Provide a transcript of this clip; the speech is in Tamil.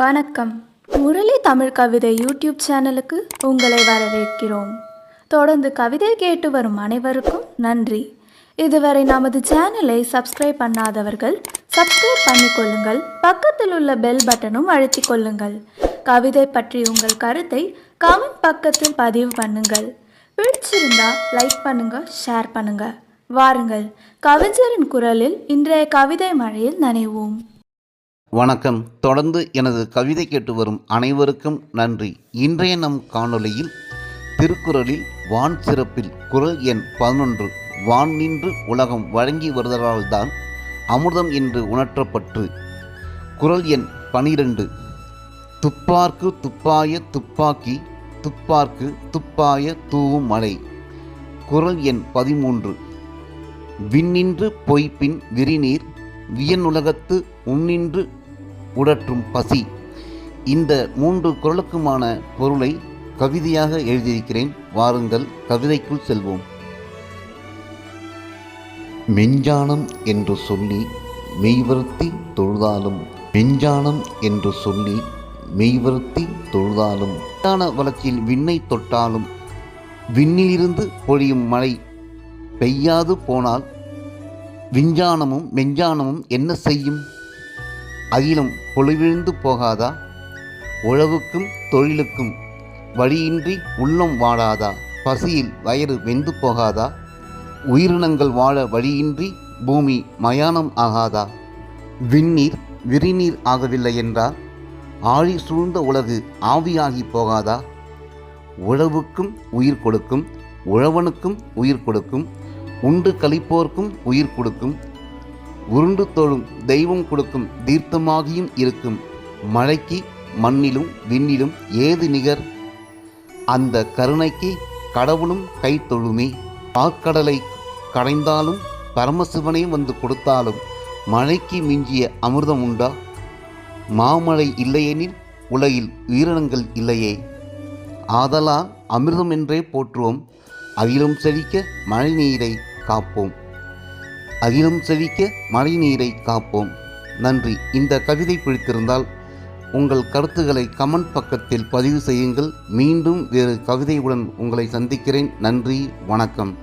வணக்கம். முரளி தமிழ் கவிதை யூடியூப் சேனலுக்கு உங்களை வரவேற்கிறோம். தொடர்ந்து கவிதை கேட்டு வரும் அனைவருக்கும் நன்றி. இதுவரை நமது சேனலை சப்ஸ்கிரைப் பண்ணாதவர்கள் சப்ஸ்கிரைப் பண்ணிக்கொள்ளுங்கள். பக்கத்தில் உள்ள பெல் பட்டனும் அழுத்திக் கொள்ளுங்கள். கவிதை பற்றி உங்கள் கருத்தை கமெண்ட் பக்கத்தில் பதிவு பண்ணுங்கள். பிடிச்சிருந்தா லைக் பண்ணுங்க, ஷேர் பண்ணுங்க. வாருங்கள், கவிஞரின் குரலில் இன்றைய கவிதை மழையில் நனைவோம். வணக்கம். தொடர்ந்து எனது கவிதை கேட்டு வரும் அனைவருக்கும் நன்றி. இன்றைய நம் காணொளியில் திருக்குறளில் வான் சிறப்பில் குறள் எண் 11 வான் நின்று உலகம் வழங்கி வருவதால்தான் அமுதம் என்று உணர்த்தப்பட்டு. குறள் எண் 12 துப்பார்க்கு துப்பாய துப்பாக்கி துப்பார்க்கு துப்பாய தூவும் மழை. குறள் எண் 13 விண்ணின்று பொய்ப்பின் விரிநீர் வியனுலகத்து உன்னின்று உடற்றும் பசி. இந்த 3 குறளுக்குமான பொருளை கவிதையாக எழுதியிருக்கிறேன். வாருங்கள், கவிதைக்குள் செல்வோம். மெஞ்ஞானம் என்று சொல்லி மெய்வருத்தி தொழுதாலும் மெஞ்ஞானம் என்று சொல்லி மெய்வருத்தி தொழுதாலும் விஞ்ஞான வளர்ச்சியில் விண்ணை தொட்டாலும் விண்ணிலிருந்து பொழியும் மழை பெய்யாது போனால் விஞ்ஞானமும் மெஞ்ஞானமும் என்ன செய்யும்? அகிலம் பொழிவிழ்ந்து போகாதா? உழவுக்கும் தொழிலுக்கும் வழியின்றி உள்ளம் வாடாதா? பசியில் வயிறு வெந்து போகாதா? உயிரினங்கள் வாழ வழியின்றி பூமி மயானம் ஆகாதா? விண்ணீர் விரிநீர் ஆகவில்லை என்றால் ஆழி சூழ்ந்த உலகு ஆவியாகி போகாதா? உழவுக்கும் உயிர் கொடுக்கும், உழவனுக்கும் உயிர் கொடுக்கும், உண்டு கழிப்போர்க்கும் உயிர் கொடுக்கும், உருண்டு தோழும் தெய்வம் கொடுக்கும் தீர்த்தமாகியும் இருக்கும் மழைக்கு மண்ணிலும் விண்ணிலும் ஏது நிகர்? அந்த கருணைக்கு கடவுளும் கை தொழுமே. பாற்கடலை கடைந்தாலும் பரமசிவனே வந்து கொடுத்தாலும் மழைக்கு மிஞ்சிய அமிர்தம் உண்டா? மாமழை இல்லையெனில் உலகில் உயிரினங்கள் இல்லையே. ஆதலால் அமிர்தம் என்றே போற்றுவோம். அகிலம் செழிக்க மழை நீரை காப்போம். அகிலம் செழிக்க மழை நீரை காப்போம். நன்றி. இந்த கவிதை பிடித்திருந்தால் உங்கள் கருத்துக்களை கமெண்ட் பக்கத்தில் பதிவு செய்யுங்கள். மீண்டும் வேறு கவிதையுடன் உங்களை சந்திக்கிறேன். நன்றி, வணக்கம்.